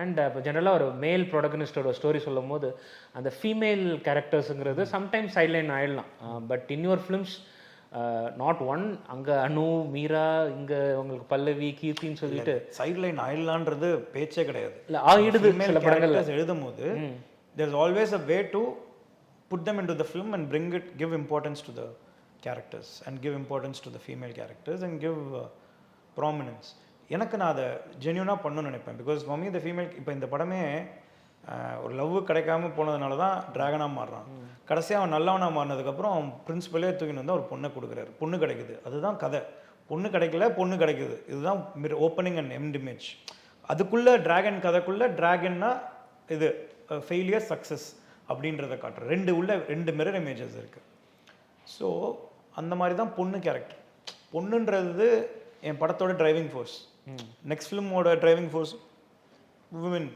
And இப்போ ஜெனரலாக ஒரு மேல் ப்ரொடகனிஸ்டோட ஸ்டோரி சொல்லும் போது அந்த ஃபீமேல் கேரக்டர்ஸுங்கிறது சம்டைம்ஸ் சைட்லைன் ஆயிடலாம். But in your films not one, அங்கே அனு, மீரா, இங்கே உங்களுக்கு பல்லவி, கீர்த்தின்னு சொல்லிட்டு சைட்லைன் ஆயிடலான்றது பேச்சே கிடையாது. இல்லை ஆயிடுது சில படங்கள் எழுதும் போது there is always a way to put them into the film and bring it, give importance to the characters and give importance to the female characters and give prominence. எனக்கு நான் அதை ஜென்யூனாக பண்ணணும்னு நினைப்பேன். Because for me the female, இப்போ இந்த படமே ஒரு love கிடைக்காம போனதுனால தான் ட்ராகனாக மாறுறான். கடைசியாக அவன் நல்லவனாக மாறினதுக்கப்புறம் அவன் பிரின்சிபலே தூக்கின்னு வந்து ஒரு பொண்ணை கொடுக்குறாரு, பொண்ணு கிடைக்குது. அதுதான் கதை. பொண்ணு கிடைக்கல, பொண்ணு கிடைக்குது. இதுதான் ஓப்பனிங் அண்ட் எண்ட் இமேஜ். அதுக்குள்ளே ட்ராகன் கதைக்குள்ளே ட்ராகன்னா இது ஃபெயிலியர் சக்ஸஸ் அப்படின்றத காட்டுற ரெண்டு மிரர் இமேஜஸ் இருக்குது. ஸோ அந்த மாதிரி தான் பொண்ணு கேரக்டர். பொண்ணுன்றது என் படத்தோட டிரைவிங் ஃபோர்ஸ். நெக்ஸ்ட் ஃபிலிமோட டிரைவிங் ஃபோர்ஸ் விமன்.